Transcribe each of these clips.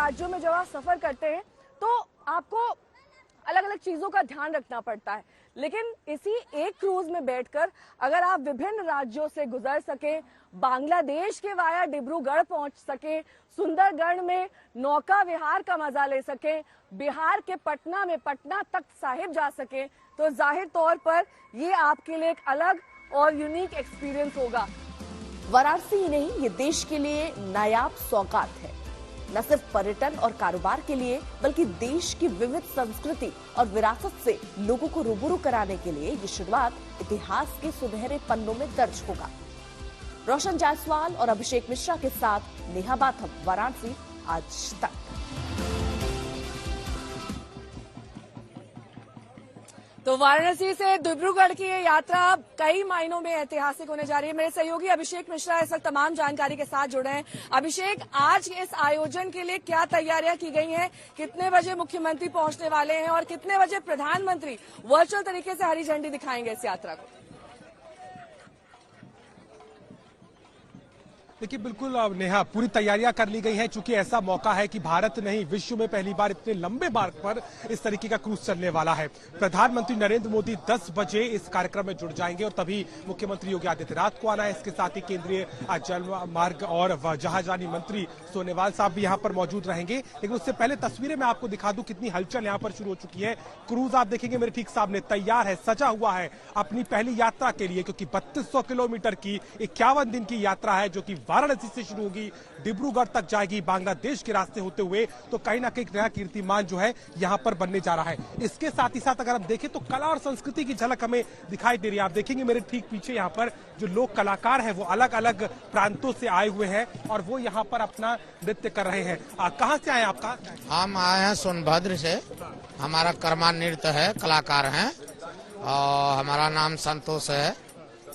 राज्यों में जब आप सफर करते हैं तो आपको अलग अलग चीजों का ध्यान रखना पड़ता है, लेकिन इसी एक क्रूज में बैठकर अगर आप विभिन्न राज्यों से गुजर सके, बांग्लादेश के वाया डिब्रूगढ़ पहुंच सके, सुंदरगढ़ में नौका विहार का मजा ले सके, बिहार के पटना में पटना तख्त साहिब जा सके, तो जाहिर तौर पर ये आपके लिए एक अलग और यूनिक एक्सपीरियंस होगा। वाराणसी ही नहीं, ये देश के लिए नायाब सौगात है, न सिर्फ पर्यटन और कारोबार के लिए बल्कि देश की विविध संस्कृति और विरासत से लोगों को रूबरू कराने के लिए ये शुरुआत इतिहास के सुनहरे पन्नों में दर्ज होगा। रोशन जायसवाल और अभिषेक मिश्रा के साथ नेहा बाथम, वाराणसी आज तक। तो वाराणसी से डिब्रूगढ़ की ये यात्रा कई मायनों में ऐतिहासिक होने जा रही है। मेरे सहयोगी अभिषेक मिश्रा इस वक्त तमाम जानकारी के साथ जुड़े हैं। अभिषेक, आज इस आयोजन के लिए क्या तैयारियां की गई हैं? कितने बजे मुख्यमंत्री पहुंचने वाले हैं और कितने बजे प्रधानमंत्री वर्चुअल तरीके से हरी झंडी दिखाएंगे इस यात्रा को? देखिए, बिल्कुल नेहा, पूरी तैयारियां कर ली गई हैं, चूंकि ऐसा मौका है कि भारत नहीं विश्व में पहली बार इतने लंबे मार्ग पर इस तरीके का क्रूज चलने वाला है। प्रधानमंत्री नरेंद्र मोदी 10 बजे इस कार्यक्रम में जुड़ जाएंगे और तभी मुख्यमंत्री योगी आदित्यनाथ को आना है। इसके साथ ही केंद्रीय जल मार्ग और जहाजरानी मंत्री सोनेवाल साहब भी यहाँ पर मौजूद रहेंगे। लेकिन उससे पहले तस्वीरें मैं आपको दिखा दूं कितनी हलचल यहाँ पर शुरू हो चुकी है। क्रूज आप देखेंगे मेरे ठीक सामने तैयार है, सजा हुआ है अपनी पहली यात्रा के लिए, क्योंकि 3200 किलोमीटर की 51 दिन की यात्रा है जो कि वाराणसी से शुरू होगी, डिब्रूगढ़ तक जाएगी बांग्लादेश के रास्ते होते हुए। तो कहीं ना कहीं नया कीर्तिमान जो है यहाँ पर बनने जा रहा है। इसके साथ ही साथ अगर हम देखें तो कला और संस्कृति की झलक हमें दिखाई दे रही है। आप देखेंगे मेरे ठीक पीछे यहाँ पर जो लोक कलाकार है वो अलग अलग प्रांतों से आए हुए हैं और वो यहाँ पर अपना नृत्य कर रहे हैं। कहाँ से आए आपका? हम आए हैं सोनभद्र से, हमारा कर्मा नृत्य है, कलाकार हैं और हमारा नाम संतोष है।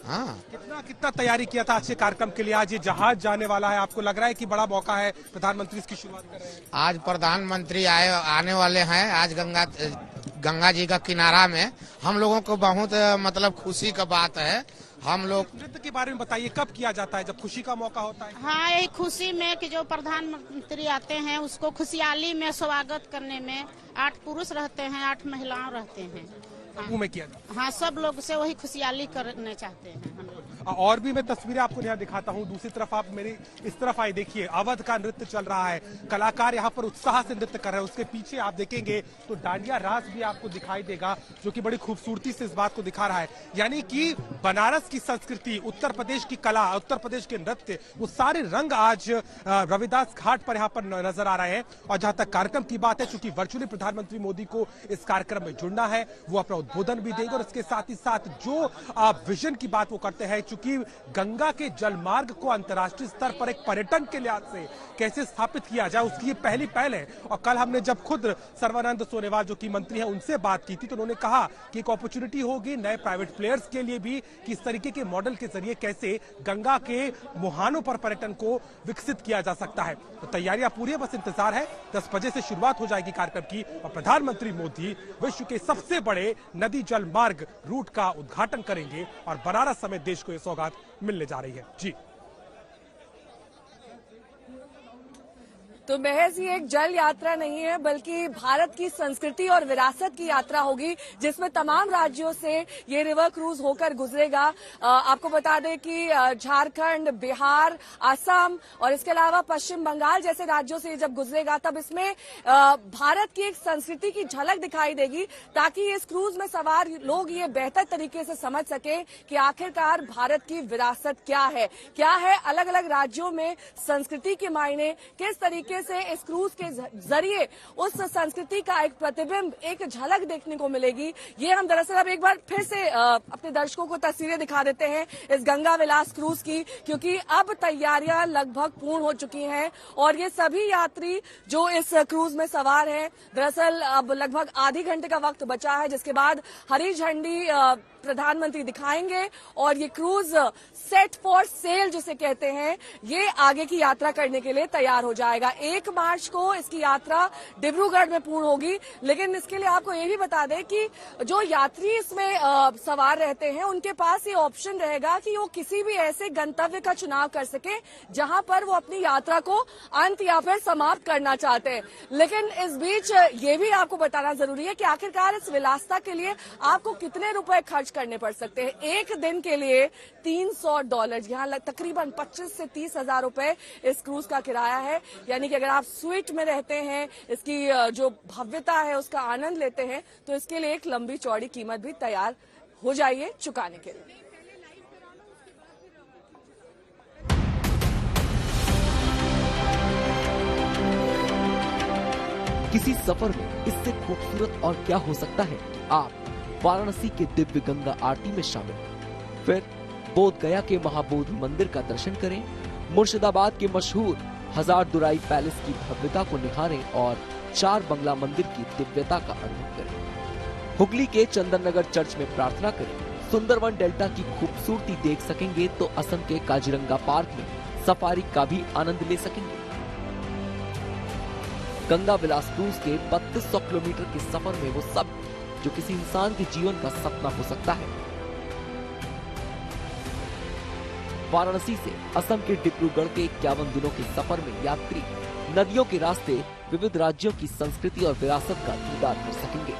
हाँ, कितना तैयारी किया था आज के कार्यक्रम के लिए? आज ये जहाज जाने वाला है, आपको लग रहा है कि बड़ा मौका है, प्रधानमंत्री इसकी शुरुआत कर रहे हैं? आज प्रधानमंत्री आने वाले हैं। आज गंगा जी का किनारा में हम लोगों को बहुत मतलब खुशी का बात है। हम लोग नृत्य के बारे में बताइए, कब किया जाता है, जब खुशी का मौका होता है? हाँ, यही खुशी में कि जो प्रधानमंत्री आते हैं उसको खुशहाली में स्वागत करने में 8 पुरुष रहते हैं, 8 महिलाएं रहते हैं। में किया जाता है। हाँ, सब लोग से वही खुशहाली करने चाहते हैं हम लोग। और भी मैं तस्वीरें आपको यहाँ दिखाता हूँ। दूसरी तरफ आप मेरी इस तरफ आए, देखिए अवध का नृत्य चल रहा है, कलाकार यहाँ पर उत्साह से नृत्य कर रहे हैं। उसके पीछे आप देखेंगे तो डांडिया रास भी आपको दिखाई देगा जो कि बड़ी खूबसूरती से इस बात को दिखा रहा है। यानी कि बनारस की संस्कृति, उत्तर प्रदेश की कला, उत्तर प्रदेश के नृत्य, वो सारे रंग आज रविदास घाट पर यहाँ पर नजर आ रहे हैं। और जहां तक कार्यक्रम की बात है, चूंकि वर्चुअली प्रधानमंत्री मोदी को इस कार्यक्रम में जुड़ना है, वो अपना उद्बोधन भी देंगे और इसके साथ ही साथ जो विजन की बात वो करते हैं, चूंकि गंगा के जलमार्ग को अंतर्राष्ट्रीय स्तर पर एक पर्यटन के लिहाज से कैसे स्थापित किया जाए, उसकी ये पहली पहल है। और कल हमने जब खुद सर्बानंद सोनोवाल जो कि मंत्री हैं उनसे बात की थी तो उन्होंने कहा कि एक अपॉर्चुनिटी होगी नए प्राइवेट प्लेयर्स के लिए भी कि इस तरीके के मॉडल के जरिए कैसे गंगा के मुहानों पर पर्यटन को विकसित किया जा सकता है। तो तैयारियां पूरी है, बस इंतजार है। 10 बजे से शुरुआत हो जाएगी कार्यक्रम की और प्रधानमंत्री मोदी विश्व के सबसे बड़े नदी जल मार्ग रूट का उद्घाटन करेंगे और बनारस समेत देश को यह सौगात मिलने जा रही है। जी, तो महज ये एक जल यात्रा नहीं है बल्कि भारत की संस्कृति और विरासत की यात्रा होगी जिसमें तमाम राज्यों से ये रिवर क्रूज होकर गुजरेगा। आपको बता दें कि झारखंड, बिहार, असम और इसके अलावा पश्चिम बंगाल जैसे राज्यों से जब गुजरेगा तब इसमें भारत की एक संस्कृति की झलक दिखाई देगी ताकि इस क्रूज में सवार लोग ये बेहतर तरीके से समझ सके कि आखिरकार भारत की विरासत क्या है, अलग अलग राज्यों में संस्कृति के मायने किस तरीके से इस क्रूज के जरिए उस संस्कृति का एक प्रतिबिंब, एक झलक देखने को मिलेगी। ये हम दरअसल अब एक बार फिर से अपने दर्शकों को तस्वीरें दिखा देते हैं इस गंगा विलास क्रूज की, क्योंकि अब तैयारियां लगभग पूर्ण हो चुकी हैं और ये सभी यात्री जो इस क्रूज में सवार हैं, दरअसल अब लगभग आधे घंटे का वक्त बचा है जिसके बाद हरी झंडी प्रधानमंत्री दिखाएंगे और ये क्रूज सेट फॉर सेल जिसे कहते हैं, ये आगे की यात्रा करने के लिए तैयार हो जाएगा। 1 मार्च को इसकी यात्रा डिब्रूगढ़ में पूर्ण होगी, लेकिन इसके लिए आपको ये भी बता दें कि जो यात्री इसमें सवार रहते हैं उनके पास ये ऑप्शन रहेगा कि वो किसी भी ऐसे गंतव्य का चुनाव कर सके जहां पर वो अपनी यात्रा को अंत या फिर समाप्त करना चाहते हैं। लेकिन इस बीच ये भी आपको बताना जरूरी है कि आखिरकार इस विलासिता के लिए आपको कितने रुपए खर्च करने पड़ सकते हैं। एक दिन के लिए $300, यहाँ तकरीबन 25 से 30 हजार रुपए इस क्रूज का किराया है। यानी कि अगर आप स्वीट में रहते हैं, इसकी जो भव्यता है उसका आनंद लेते हैं, तो इसके लिए एक लंबी चौड़ी कीमत भी तैयार हो जाइए चुकाने के लिए। किसी सफर में इससे खूबसूरत और क्या हो सकता है कि आप वाराणसी के दिव्य गंगा आरती में शामिल, फिर बोध गया के महाबोधि मंदिर का दर्शन करें, मुर्शिदाबाद के मशहूर हजारदुराई पैलेस की भव्यता को निहारें और 4 बंगला मंदिर की दिव्यता का अनुभव करें। हुगली के चंदन नगर चर्च में प्रार्थना करें। सुंदरवन डेल्टा की खूबसूरती देख सकेंगे तो असम के काजीरंगा पार्क में सफारी का भी आनंद ले सकेंगे। गंगा विलास क्रूज के 3200 किलोमीटर के सफर में वो सब जो किसी इंसान के जीवन का सपना हो सकता है। वाराणसी से असम के डिब्रूगढ़ के 51 दिनों के सफर में यात्री नदियों के रास्ते विविध राज्यों की संस्कृति और विरासत का दीदार कर सकेंगे।